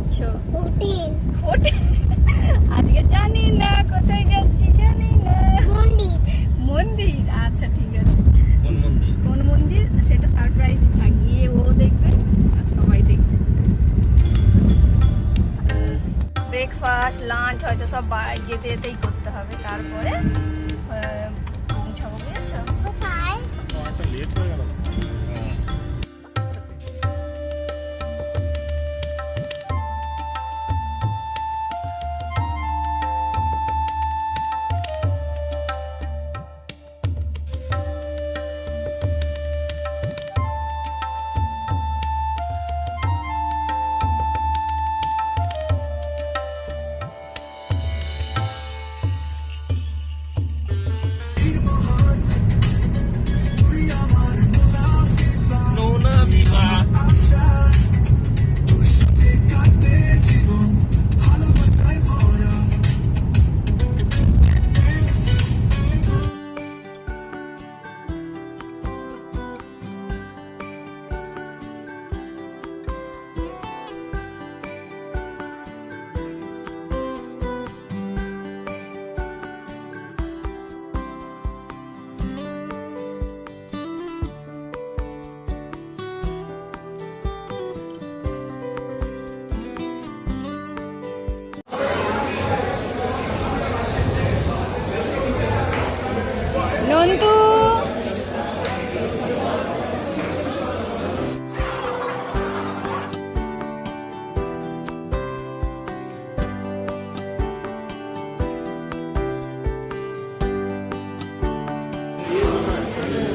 যাচ্ছ? হোটেল। আজকে জানি না কোথায় যাচ্ছি, জানি না। মন্দির। আচ্ছা ঠিক আছে। কোন মন্দির সেটা সারপ্রাইজই থাকিয়ে ও দেখবে আর সবাই দেখবে। ব্রেকফাস্ট লাঞ্চ হয়তো সব যেতে যেতেই করতে হবে, তারপরে পৌঁছাবো। বুঝেছো? লেট হয়ে গেল। নন্দু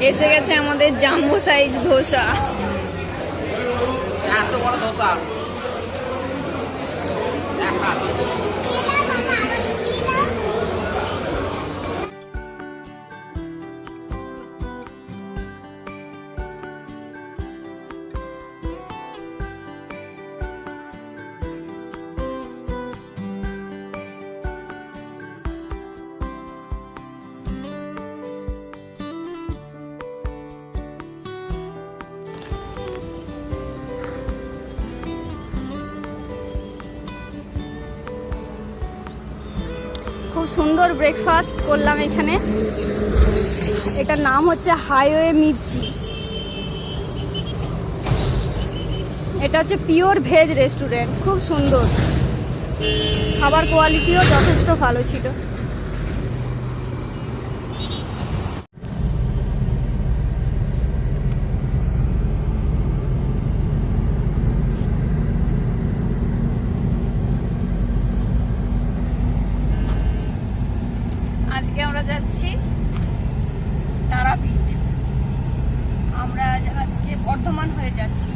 এসে গেছে আমাদের জাম্বো সাইজ ধোসা। এত বড় ধোকা খুব সুন্দর ব্রেকফাস্ট করলাম এখানে। এটার নাম হচ্ছে হাইওয়ে মির্চি। এটা হচ্ছে পিওর ভেজ রেস্টুরেন্ট, খুব সুন্দর, খাবার কোয়ালিটিও যথেষ্ট ভালো ছিল। আজকে আমরা যাচ্ছি তারাপীঠ। আমরা আজকে বর্ধমান হয়ে যাচ্ছি।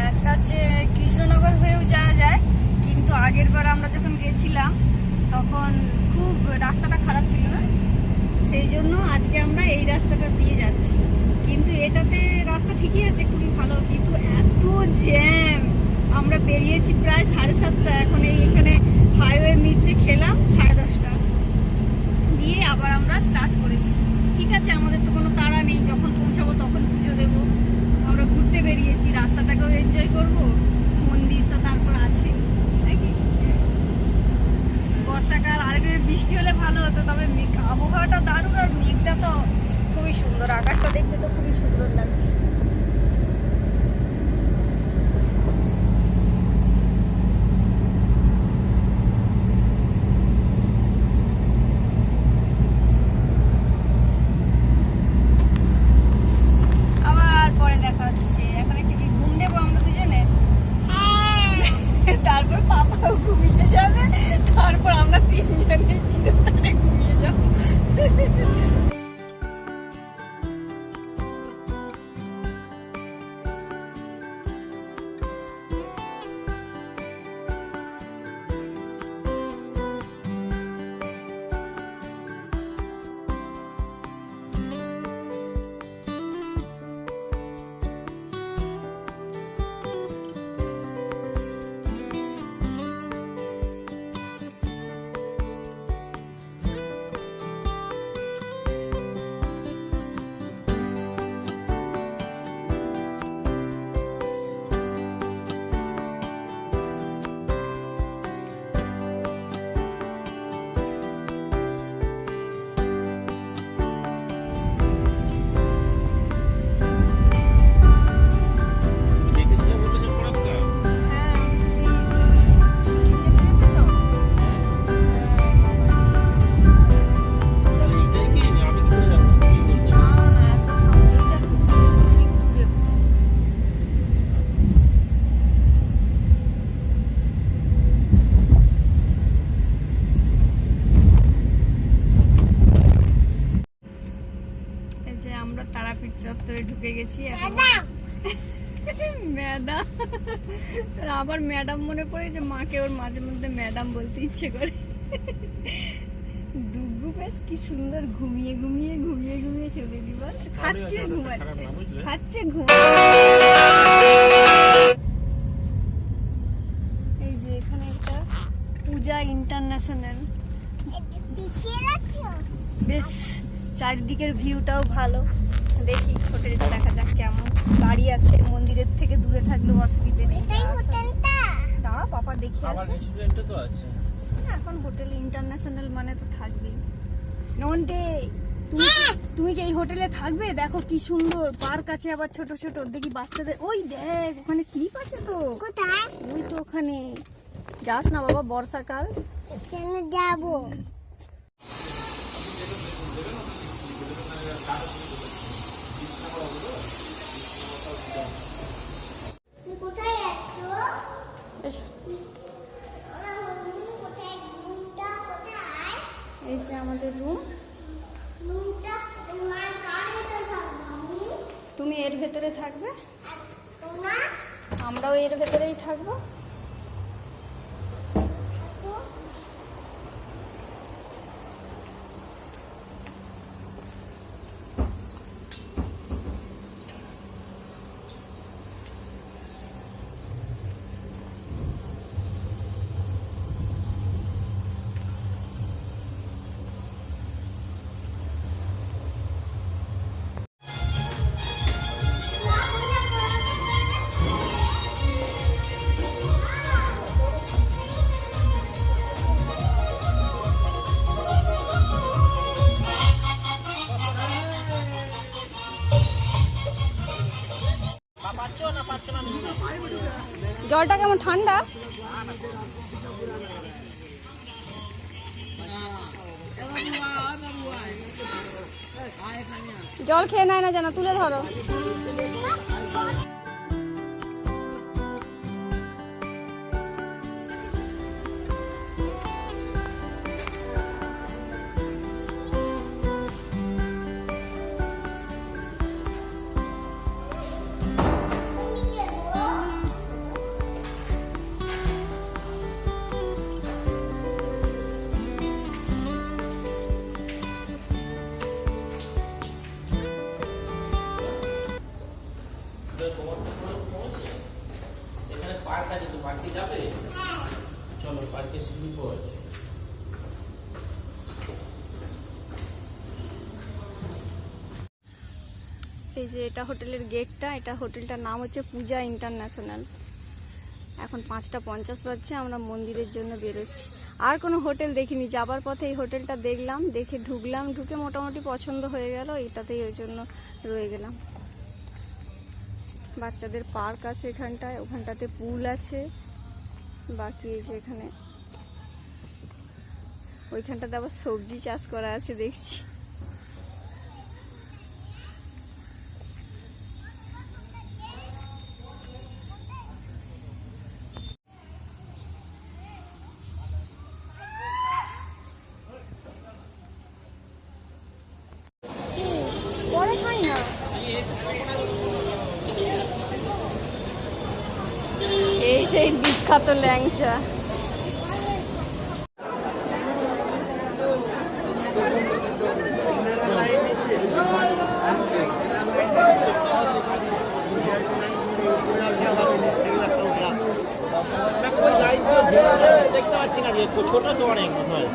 একটা হচ্ছে কৃষ্ণনগর হয়েও যাওয়া যায়, কিন্তু আগের বার আমরা যখন গেছিলাম তখন খুব রাস্তাটা খারাপ ছিল না, সেই জন্য আজকে আমরা এই রাস্তাটা দিয়ে যাচ্ছি। কিন্তু এটাতে রাস্তা ঠিকই আছে, খুবই ভালো, কিন্তু এত জ্যাম। আমরা বেরিয়েছি প্রায় 7:30, এখন এখানে হাইওয়ে মির্চে খেলাম 10:30 দিয়ে আবার আমরা স্টার্ট করেছি। ঠিক আছে, আমাদের তো কোনো তাড়া নেই, যখন পৌঁছাবো তখন পুজো দেবো। আমরা ঘুরতে বেরিয়েছি, রাস্তাটাকেও এনজয় করব, মন্দির তো তারপর আছে নাকি। বর্ষাকাল আর একটু বৃষ্টি হলে ভালো হতো, তবে আবহাওয়াটা দারুণ, আর মেঘটা তো খুবই সুন্দর, আকাশটা দেখতে তো খুবই সুন্দর লাগছে। তারপর পাপাও ঘুমিয়ে যাবে, তারপর আমরা তিনজনে চিরতরে ঘুমিয়ে যাবো। তার আবার ম্যাডাম মনে পড়ে যে মাকে ওর মাঝে মধ্যে ম্যাডাম বলতে ইচ্ছে করে। ডুগু বেশ কি সুন্দর ঘুমিয়ে ঘুমিয়ে ঘুমিয়ে ঘুমিয়ে চলে দিবার, খাচ্ছে ঘুমাচ্ছে, খাচ্ছে ঘুমাচ্ছে। এই যে এখানে একটা পূজা ইন্টারন্যাশনাল, বেশ চারিদিকের ভিউটাও ভালো। দেখি হোটেলটা দেখা যাক কেমন। গাড়ি আছে, মন্দিরের থেকে দূরে থাকলেও অসুবিধে নেই। দাঁড়া পাপা দেখে আসে। এখন হোটেল ইন্টারন্যাশনাল মানে তো থাকবেই। নন্টে, তুমি কি এই হোটেলে থাকবে? দেখো কি সুন্দর পার্ক আছে, আবার ছোট ছোট দেখি বাচ্চাদের। ওই দেখ ওখানে স্লিপ আছে তো। কোথায়? ওই তো ওখানে। যাস না বাবা, বর্ষাকাল। কেন যাবো? এই যে আমাদের রুম। তুমি এর ভেতরে থাকবে, আমরাও এর ভেতরেই থাকবো। জলটা কেমন ঠান্ডা? জল খেয়ে নেয় না, যেন তুলে ধরো। এখানে পার্ক আছে, তো পার্কে যাবে? চলো, পার্কে স্লিপও আছে। এই যে এটা হোটেলের গেটটা। এটা হোটেলটার নাম হচ্ছে পূজা ইন্টারন্যাশনাল। এখন 5:50 বাজছে, আমরা মন্দিরের জন্য বেরোচ্ছি। আর কোনো হোটেল দেখিনি, যাবার পথে এই হোটেলটা দেখলাম, দেখে ঢুকলাম, ঢুকে মোটামুটি পছন্দ হয়ে গেল, এটাতেই ওই জন্য রয়ে গেলাম। বাচ্চাদের পার্ক আছে এখানটায়, ওখানটাতে পুল আছে। বাকি এই যে এখানে ওইখানটাতে আবার সবজি চাষ করা আছে দেখছি। পরে খাই না। এই সেই বিখ্যাত ল্যাংচা। দেখতে পাচ্ছি না যে ছোট তো অনেক মনে হয়।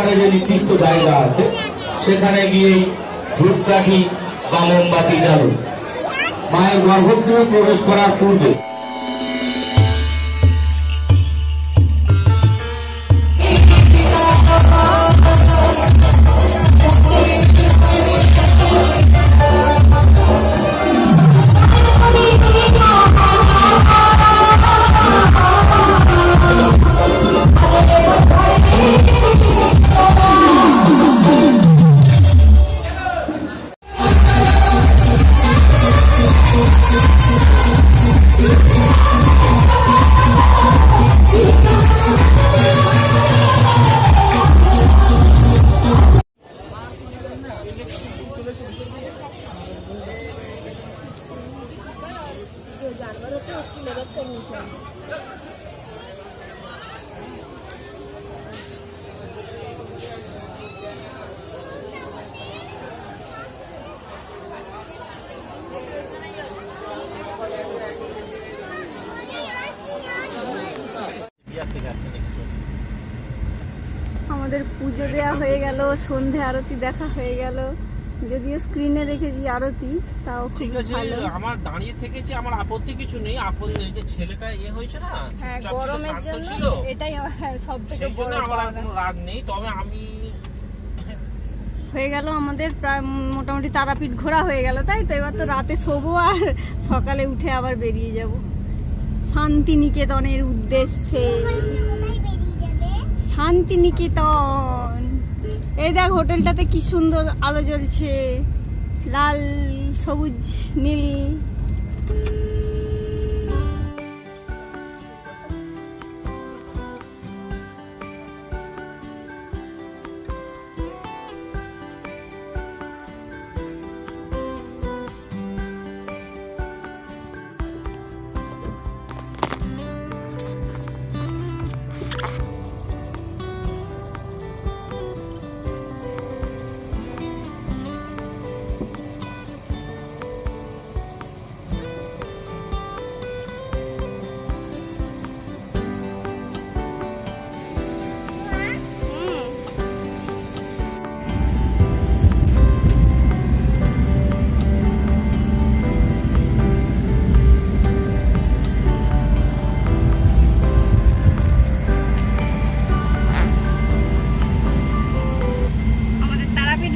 ওখানে যে নির্দিষ্ট জায়গা আছে সেখানে গিয়ে ধূপকাঠি বা মোমবাতি জ্বালুন। মায়ের গর্ভগৃহে প্রবেশ করার পূর্বে আমাদের পুজো দেওয়া হয়ে গেল, সন্ধে আরতি দেখা হয়ে গেল। যদিও স্ক্রিনে দেখেছি আরতি, তাও খুব ঠিক আছে। ভালো। আমার দাঁড়িয়ে থেকেছি, আমার আপত্তি কিছু নেই। আপত্তি যে ছেলেটা হয়েছে না, হ্যাঁ, চুপচাপ ছিল, গরমের শান্ত জন্য ছিল, এটাই সব থেকে সেই জন্য বড় আমার আর পাওনা। কোনো রাগ নেই। তবে আমি হয়ে গেল আমাদের প্রায় মোটামুটি তারাপীঠ ঘোরা হয়ে গেল, তাই তো। এবার তো রাতে শোবো আর সকালে উঠে আবার বেরিয়ে যাব শান্তিনিকেতনের উদ্দেশ্যে। শান্তিনিকেতন, এই দেখ হোটেলটাতে কি সুন্দর আলো জ্বলছে, লাল সবুজ নীল।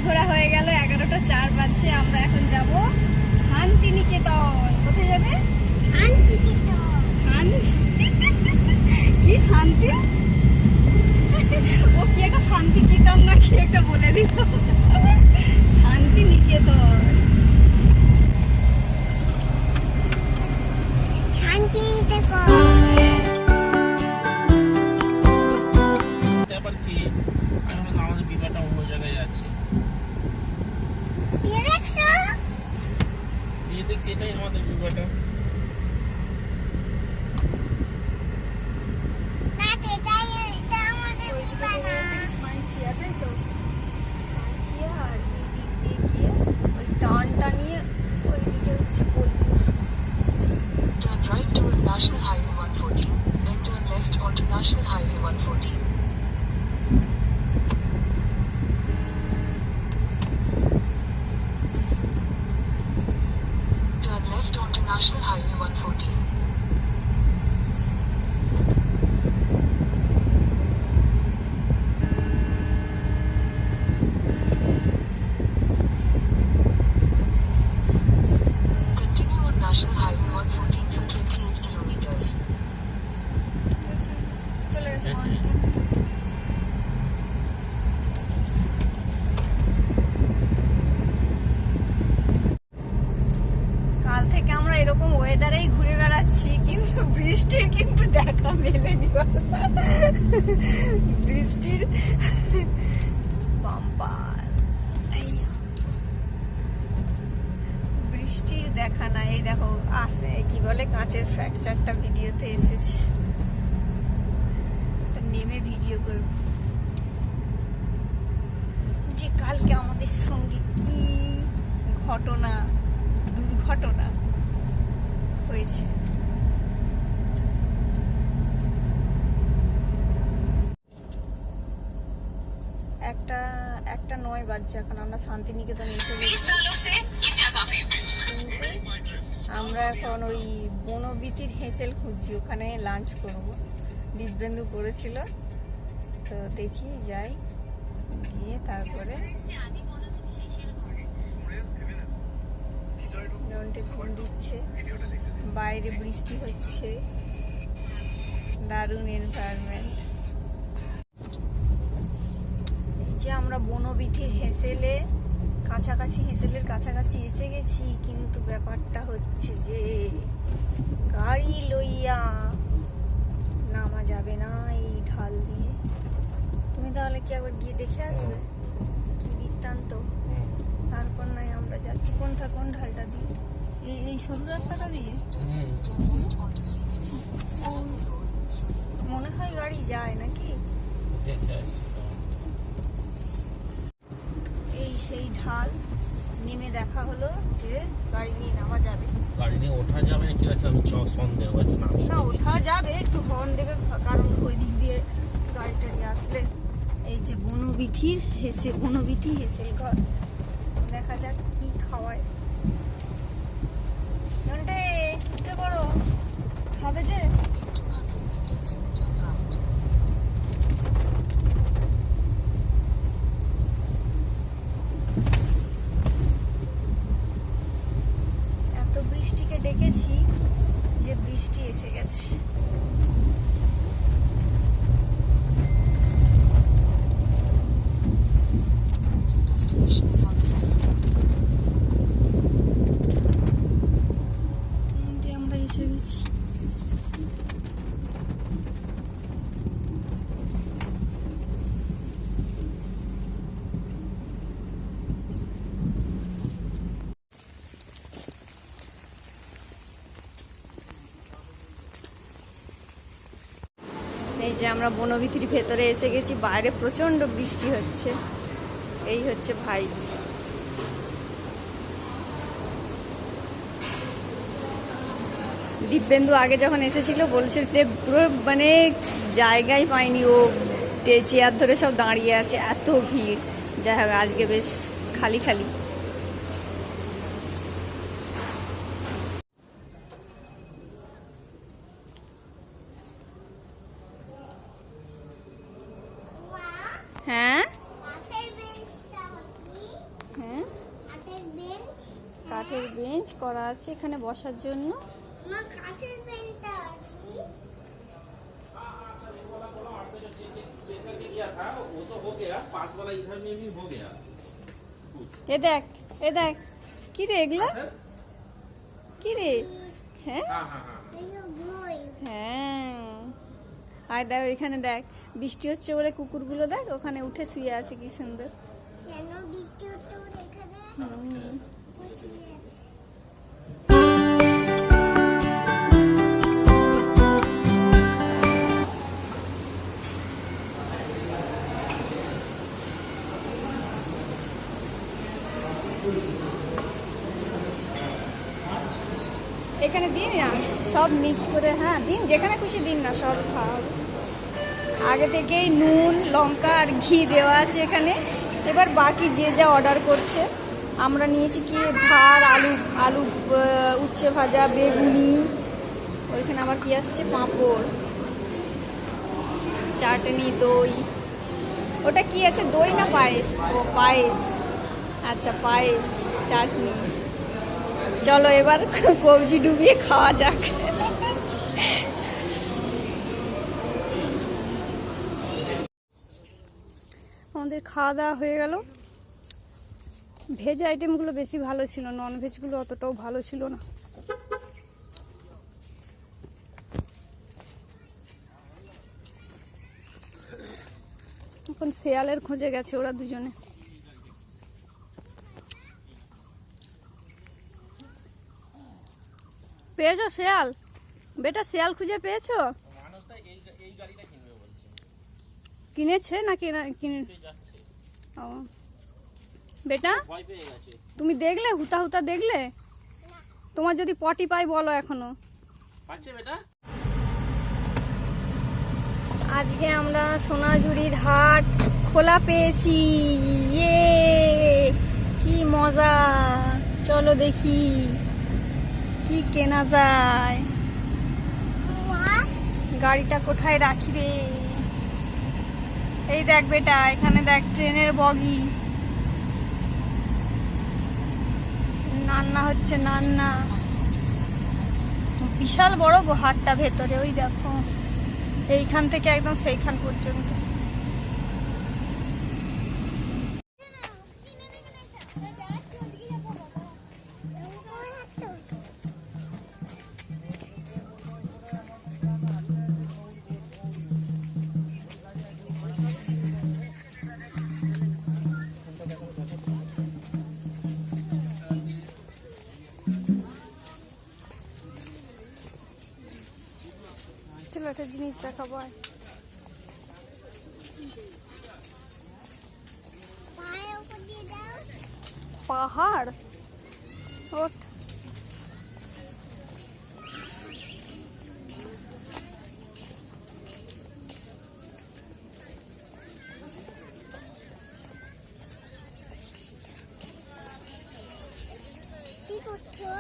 ঘোরা হয়ে গেল, 11:04 বাজছে। আমরা এখন যাব শান্তিনিকেতন। কোথায় যাবে? কি শান্তি, ও কি একটা শান্তিনিকেতন না কি একটা বলে দিল। শান্তিনিকেতন, আবার কি আমাদের বিবাহটা অন্য জায়গায় যাচ্ছে। দেখছি এটাই আমাদের বিবাহটা। Turn right toward National Highway 114, then turn left onto National Highway 114. Turn left onto National Highway 114. Continue on National Highway 114 for 28 kilometers. চলে গেছে। কাল থেকে আমরা এরকম ওয়েদারেই ঘুরে বেড়াচ্ছি, কিন্তু বৃষ্টির কিন্তু দেখা মেলেনি। বৃষ্টির বাম্পার, বৃষ্টির দেখা নাই। এই দেখো আসতে কি বলে কাঁচের ফ্র্যাকচারটা ভিডিওতে এসেছে, নেমে ভিডিও করব যে কালকে আমাদের সঙ্গে কি ঘটনা দুর্ঘটনা হয়েছে। একটা 9 বাজছে, এখন আমরা শান্তিনিকেতনে এসে গেছি। কিন্তু আমরা এখন ওই বনবিতির হেঁসেল খুঁজছি, ওখানে লাঞ্চ করব। দিব্যেন্দু করেছিল, তো দেখি যাই, গিয়ে তারপরে নন্টে ফোন দিচ্ছে, বাইরে বৃষ্টি হচ্ছে, দারুণ এনভায়রনমেন্ট। এই যে আমরা বনবিথির হেঁসেলের কাছাকাছি এসে গেছি, কিন্তু ব্যাপারটা হচ্ছে যে গাড়ি লইয়া নামা যাবে না এই ঢাল দিয়ে। তুমি তাহলে কি একবার গিয়ে দেখে আসবে কি বৃত্তান্ত? তারপর নাই আমরা যাচ্ছি। কোন ঢালটা দিয়ে? এই সরু রাস্তাটা দিয়ে Turn left onto CPP, Sahabi Road, Surya. মনে হয় গাড়ি যায় নাকি? দেখে আসছি। এই সেই ঢাল, নেমে দেখা হলো যে গাড়ি নিয়ে নামা যাবে গাড়ি নিয়ে ওঠা যাবে না, কি আছে? আমি সন্দেহ হচ্ছে না, আমি না, ওঠা যাবে, একটু হর্ন দেবে, কারণ ওই দিক দিয়ে গাড়িটা নিয়ে আসলে। এই যে বনবিথি হেঁসেল ঘর, দেখা যাক কি খাওয়ায়। নন্টে উঠে পড়ো, খাবে যে? In 200 meters, turn right. এত বৃষ্টিকে ডেকেছি যে বৃষ্টি এসে গেছে। Your destination is on the left. যে আমরা এসে গেছি। এই যে আমরা বনবিথির ভেতরে এসে গেছি, বাইরে প্রচন্ড বৃষ্টি হচ্ছে। এই হচ্ছে ভাইবস। দিব্যেন্দু আগে যখন এসেছিল বলছিল যে পুরো মানে জায়গায় পায়নি, ও চেয়ার ধরে সব দাঁড়িয়ে আছে, এত ভিড়। যাই হোক, আজকে বেশ খালি খালি। হ্যাঁ হ্যাঁ, কাঠের বেঞ্চ করা আছে এখানে বসার জন্য। এ দেখ কি রে এগুলো, কি রে? হ্যাঁ হ্যাঁ, আর দেখ এখানে দেখ, বৃষ্টি হচ্ছে বলে কুকুরগুলো দেখ ওখানে উঠে শুয়ে আছে, কি সুন্দর। হুম। এখানে দিন না সব মিক্স করে, হ্যাঁ দিন, যেখানে খুশি দিন না, সব খাওয়া হবে। আগে থেকেই নুন লঙ্কা আর ঘি দেওয়া আছে এখানে। এবার বাকি যে যা অর্ডার করছে। আমরা নিয়েছি কি ভাত, আলু উচ্ছে ভাজা, বেগুনি, ওইখানে আবার কি আসছে, পাঁপড়, চাটনি, দই। ওটা কি আছে, দই না পায়েস? ও পায়েস, আচ্ছা পায়েস, চাটনি। চলো এবার কবজি ডুবিয়ে খাওয়া যাক। আমাদের খাওয়া দাওয়া হয়ে গেল। ভেজ আইটেমগুলো বেশি ভালো ছিল, নন ভেজগুলো অতটাও ভালো ছিল না। এখন শেয়ালের খোঁজে গেছে ওরা দুজনে। পেয়েছো শেয়াল? বেটা শেয়াল খুঁজে পেয়েছো? কিনেছে না কিনে? ও বেটা, তুমি দেখলে হুতা দেখলে? তোমার যদি পটি পাই বলো এখনো। আজকে আমরা সোনাঝুরির হাট খোলা পেয়েছি, ইয়ে কি মজা। চলো দেখি কি কেনা যায়। গাড়িটা কোথায় রাখবে? এই দেখ বেটা, এখানে দেখ ট্রেনের বগি, নান্না হচ্ছে নান্না। বিশাল বড় হাটটা ভেতরে, ওই দেখো এইখান থেকে একদম সেইখান পর্যন্ত। চলো একটা জিনিস দেখাবো। পাহাড় ওঠ। কি করছো?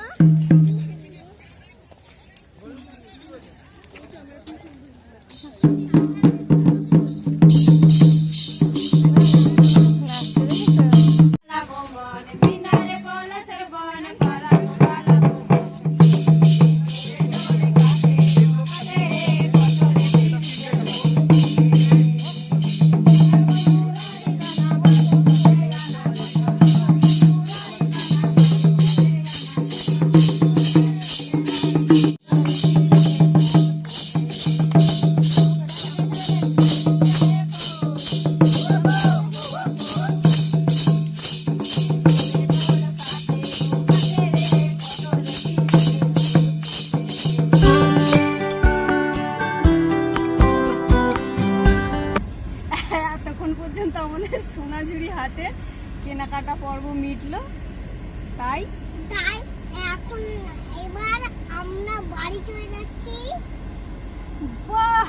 এতক্ষণ পর্যন্ত আমাদের সোনাঝুরি হাটে কেনাকাটা পর্ব মিটলো, তাই এখন এবার আমরা বাড়ি চলে যাচ্ছি। বাহ,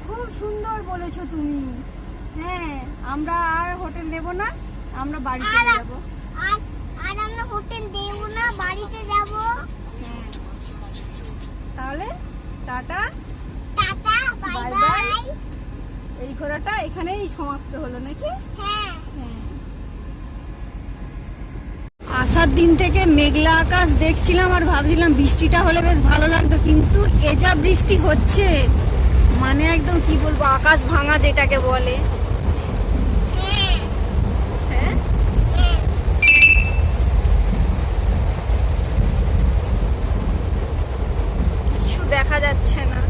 খুব সুন্দর বলেছো তুমি। হ্যাঁ, আমরা আর হোটেল নেব না, আমরা বাড়ি চলে যাবো। আর আমরা হোটেল দেব না, বাড়িতে যাব। হ্যাঁ, তাহলে tata tata, bye bye bye. Bye. এই ঘোরাটা এখানেই সমাপ্ত হলো নাকি? হ্যাঁ, আসার দিন থেকে মেঘলা আকাশ দেখছিলাম আর ভাবছিলাম বৃষ্টিটা হলে বেশ ভালো লাগতো, কিন্তু এ যা বৃষ্টি হচ্ছে, মানে একদম কি বলবো, আকাশ ভাঙা যেটাকে বলে। হ্যাঁ, হ্যাঁ, হ্যাঁ। কিছু দেখা যাচ্ছে না।